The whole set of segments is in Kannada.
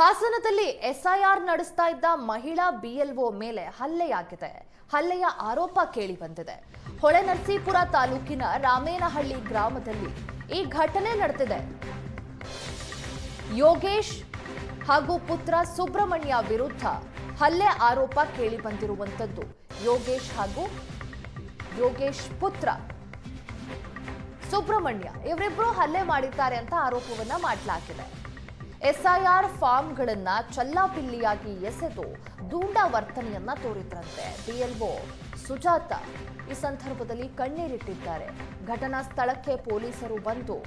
ಹಾಸನದಲ್ಲಿ ಎಸ್ಐಆರ್ ನಡೆಸ್ತಾ ಇದ್ದ ಮಹಿಳಾ ಬಿಎಲ್ಒ ಮೇಲೆ ಹಲ್ಲೆಯಾಗಿದೆ. ಹಲ್ಲೆಯ ಆರೋಪ ಕೇಳಿ ಬಂದಿದೆ. ಹೊಳೆನರಸೀಪುರ ತಾಲೂಕಿನ ರಾಮೇನಹಳ್ಳಿ ಗ್ರಾಮದಲ್ಲಿ ಈ ಘಟನೆ ನಡೆದಿದೆ. ಯೋಗೇಶ್ ಹಾಗೂ ಪುತ್ರ ಸುಬ್ರಹ್ಮಣ್ಯ ವಿರುದ್ಧ ಹಲ್ಲೆ ಆರೋಪ ಕೇಳಿ ಬಂದಿರುವಂತದ್ದು. ಯೋಗೇಶ್ ಪುತ್ರ ಸುಬ್ರಹ್ಮಣ್ಯ ಇವರಿಬ್ಬರು ಹಲ್ಲೆ ಮಾಡಿದ್ದಾರೆ ಅಂತ ಆರೋಪವನ್ನ ಮಾಡಲಾಗಿದೆ. ಎಸ್ಐಆರ್ ಫಾರ್ಮ್ಗಳನ್ನ ಚಲ್ಲಾಪಿಲ್ಲಿಯಾಗಿ ಎಸೆದು ದೂಂಡಾ ವರ್ತನೆಯನ್ನ ತೋರಿದ್ರಂತೆ. ಬಿಎಲ್ಒ ಸುಜಾತ ಈ ಸಂದರ್ಭದಲ್ಲಿ ಕಣ್ಣೀರಿಟ್ಟಿದ್ದಾರೆ. ಘಟನಾ ಸ್ಥಳಕ್ಕೆ ಪೊಲೀಸರು ಬಂದು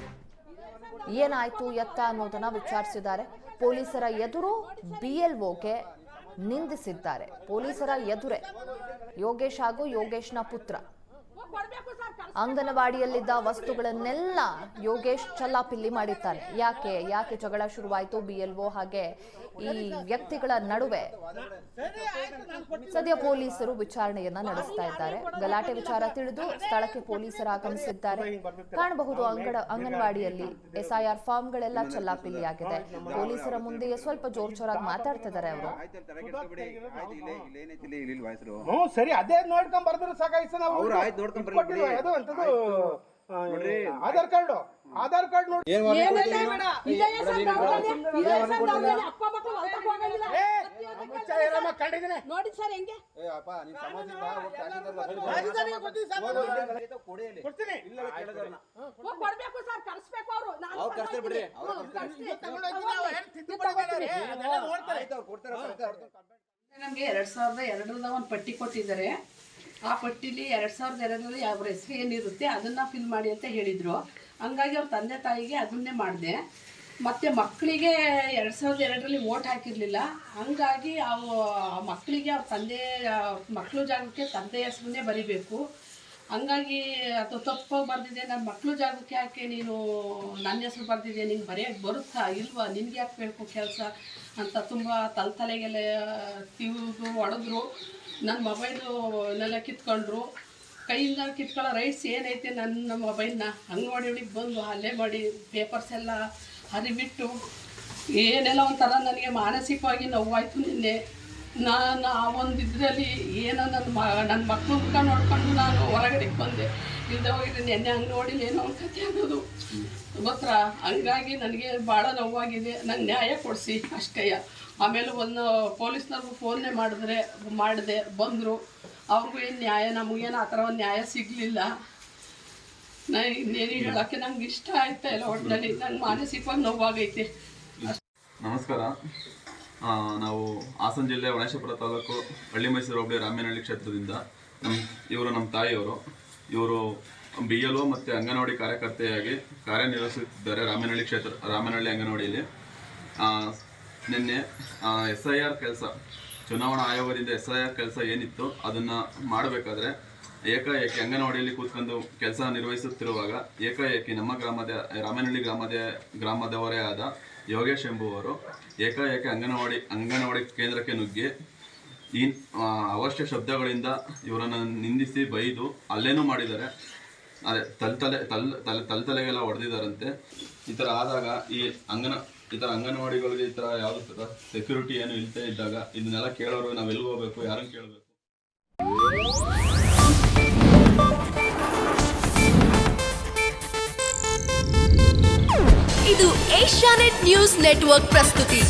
ಏನಾಯ್ತು ಎತ್ತ ಅನ್ನೋದನ್ನ ವಿಚಾರಿಸಿದ್ದಾರೆ. ಪೊಲೀಸರ ಎದುರು ಬಿಎಲ್ಒಗೆ ನಿಂದಿಸಿದ್ದಾರೆ. ಪೊಲೀಸರ ಎದುರೇ ಯೋಗೇಶ್ ಹಾಗೂ ಯೋಗೇಶ್ನ ಪುತ್ರ ಅಂಗನವಾಡಿಯಲ್ಲಿದ್ದ ವಸ್ತುಗಳನ್ನೆಲ್ಲ ಯೋಗೇಶ್ ಚಲ್ಲಾಪಿಲ್ಲಿ ಮಾಡಿದ್ದಾನೆ. ಯಾಕೆ ಜಗಳ ಶುರುವಾಯಿತು ಬಿಎಲ್ಒ ಹಾಗೆ ಈ ವ್ಯಕ್ತಿಗಳ ನಡುವೆ? ಸದ್ಯ ಪೊಲೀಸರು ವಿಚಾರಣೆಯನ್ನ ನಡೆಸ್ತಾ ಇದ್ದಾರೆ. ಗಲಾಟೆ ವಿಚಾರ ತಿಳಿದು ಸ್ಥಳಕ್ಕೆ ಪೊಲೀಸರು ಆಗಮಿಸಿದ್ದಾರೆ. ಕಾಣಬಹುದು ಅಂಗನವಾಡಿಯಲ್ಲಿ ಎಸ್ಐಆರ್ ಫಾರ್ಮ್ಗಳೆಲ್ಲ ಚಲ್ಲಾಪಿಲ್ಲಿ ಆಗಿದೆ. ಪೊಲೀಸರ ಮುಂದೆಯೇ ಸ್ವಲ್ಪ ಜೋರಾಗಿ ಮಾತಾಡ್ತಿದ್ದಾರೆ ಅವರು. ಸರಿ, ಅದೇ ನೋಡ್ಕೊಂಡ್ ಬರ್ತಾರೆ ಸಾಕಾಯ್ತು. ನಾವು ಆಧಾರ್ ಕಾರ್ಡ್ ನೋಡಿ ಸರ್ ಹೆಂಗೆ ಕೊಡ್ಬೇಕು ಸರ್, ಕರ್ಸ್ಬೇಕು ಅವರು. ನಮ್ಗೆ 2002 ಒಂದು ಪಟ್ಟಿ ಕೊಟ್ಟಿದ್ದಾರೆ. ಆ ಪಟ್ಟಿಲಿ 2002 ಅವ್ರ ಹೆಸರು ಏನಿರುತ್ತೆ ಅದನ್ನ ಫಿಲ್ ಮಾಡಿ ಅಂತ ಹೇಳಿದ್ರು. ಹಂಗಾಗಿ ಅವ್ರ ತಂದೆ ತಾಯಿಗೆ ಅದನ್ನೇ ಮಾಡಿದೆ. ಮತ್ತು ಮಕ್ಕಳಿಗೆ 2002 ವೋಟ್ ಹಾಕಿರಲಿಲ್ಲ. ಹಂಗಾಗಿ ಮಕ್ಕಳಿಗೆ ಅವ್ರ ಮಕ್ಕಳು ಜಾಗಕ್ಕೆ ತಂದೆ ಹೆಸರನ್ನೇ ಬರಿಬೇಕು. ಹಂಗಾಗಿ ಅದು ತಪ್ಪು ಬರೆದಿದೆ. ನನ್ನ ಮಕ್ಕಳು ಜಾಗಕ್ಕೆ ಯಾಕೆ ನೀನು ನನ್ನ ಹೆಸರು ಬರೆದಿದೆ, ನೀನು ಬರೆಯೋಕ್ಕೆ ಬರುತ್ತಾ ಇಲ್ವಾ, ನಿನ್ಗೆ ಯಾಕೆ ಬೇಕು ಕೆಲಸ ಅಂತ ತುಂಬ ತಲೆಗೆಲ್ಲ ತಿವಿದು ಹೊಡೆದ್ರು. ನನ್ನ ಮೊಬೈಲೆಲ್ಲ ಕಿತ್ಕೊಂಡ್ರು. ಕೈಯಿಂದ ಕಿತ್ಕೊಳ್ಳೋ ರೈಟ್ಸ್ ಏನೈತೆ ನನ್ನ ಮೊಬೈಲ್ನ ಅಂಗನವಾಡಿ ಬಂದು ಹಲ್ಲೆ ಮಾಡಿ ಪೇಪರ್ಸ್ ಎಲ್ಲ ಹರಿಬಿಟ್ಟು ಏನೆಲ್ಲ ಒಂಥರ ನನಗೆ ಮಾನಸಿಕವಾಗಿ ನೋವಾಯಿತು. ನಿನ್ನೆ ನಾನು ಆ ಒಂದು ಇದರಲ್ಲಿ ಏನೋ ನನ್ನ ಮಕ್ಕಳು ಮುಖ ನೋಡ್ಕೊಂಡು ನಾನು ಹೊರಗಡೆ ಬಂದೆ. ಇಲ್ಲದೆ ಹೋಗಿದ್ದೆ ನೆನ್ನೆ ಅಂಗನವಾಡಿಲಿ ಏನೋ ಒಂದು ಕಥೆ ಆಗೋದು ಗೊತ್ತಾ. ಹಂಗಾಗಿ ನನಗೆ ಭಾಳ ನೋವಾಗಿದೆ. ನಂಗೆ ನ್ಯಾಯ ಕೊಡಿಸಿ ಅಷ್ಟೇ. ಆಮೇಲೆ ಒಂದು ಪೊಲೀಸ್ನವ್ರಿಗೂ ಫೋನ್ನೇ ಮಾಡಿದೆ, ಬಂದರು. ಅವ್ರಿಗೂ ಏನು ನ್ಯಾಯ, ನಮಗೇನು ಆ ಥರ ಒಂದು ನ್ಯಾಯ ಸಿಗಲಿಲ್ಲ. ನಾನು ಇನ್ನೇನು ಹೇಳೋಕ್ಕೆ ನಂಗೆ ಇಷ್ಟ ಆಯ್ತಾ ಇಲ್ಲ. ಒಟ್ಟಿನಲ್ಲಿ ನಂಗೆ ಮಾನಸಿಕವಾಗಿ ನೋವಾಗೈತೆ. ನಮಸ್ಕಾರ. ನಾವು ಹಾಸನ ಜಿಲ್ಲೆ ಹೊಳೆನರಸೀಪುರ ತಾಲೂಕು ಹಳ್ಳಿ ಮೈಸೂರು ಹೋಬಳಿ ರಾಮೇನಹಳ್ಳಿ ಕ್ಷೇತ್ರದಿಂದ ಇವರು ನಮ್ಮ ತಾಯಿಯವರು. ಇವರು ಬಿಎಲ್ಒ ಮತ್ತು ಅಂಗನವಾಡಿ ಕಾರ್ಯಕರ್ತೆಯಾಗಿ ಕಾರ್ಯನಿರ್ವಹಿಸುತ್ತಿದ್ದಾರೆ ರಾಮೇನಹಳ್ಳಿ ಅಂಗನವಾಡಿಯಲ್ಲಿ. ನಿನ್ನೆ SIR ಕೆಲಸ, ಚುನಾವಣಾ ಆಯೋಗದಿಂದ SIR ಕೆಲಸ ಏನಿತ್ತು ಅದನ್ನು ಮಾಡಬೇಕಾದ್ರೆ ಏಕಾಏಕಿ ಅಂಗನವಾಡಿಯಲ್ಲಿ ಕೂತ್ಕೊಂಡು ಕೆಲಸ ನಿರ್ವಹಿಸುತ್ತಿರುವಾಗ ಏಕಾಏಕಿ ನಮ್ಮ ರಾಮೇನಹಳ್ಳಿ ಗ್ರಾಮದವರೇ ಆದ ಯೋಗೇಶ್ ಎಂಬುವರು ಏಕಾಏಕಿ ಅಂಗನವಾಡಿ ಕೇಂದ್ರಕ್ಕೆ ನುಗ್ಗಿ ಈ ಅವಶ್ಯ ಶಬ್ದಗಳಿಂದ ಇವರನ್ನು ನಿಂದಿಸಿ ಬೈದು ಅಲ್ಲೇನೂ ಮಾಡಿದ್ದಾರೆ. ಅದೇ ತಲೆಗೆಲ್ಲ ಹೊಡೆದಿದ್ದಾರಂತೆ. ಈ ಥರ ಆದಾಗ ಈ ಥರ ಅಂಗನವಾಡಿಗಳಿಗೆ ಈ ಥರ ಯಾವುದೇ ಥರ ಸೆಕ್ಯೂರಿಟಿ ಏನು ಇಲ್ಲದೆ ಇದ್ದಾಗ ಇದನ್ನೆಲ್ಲ ಕೇಳೋರು ನಾವು ಎಲ್ಲಿಗೆ ಹೋಗ್ಬೇಕು, ಯಾರನ್ನು ಕೇಳಬೇಕು? ಇದು ಏಷ್ಯಾನೆಟ್ ನ್ಯೂಸ್ ನೆಟ್ವರ್ಕ್ ಪ್ರಸ್ತುತಿ.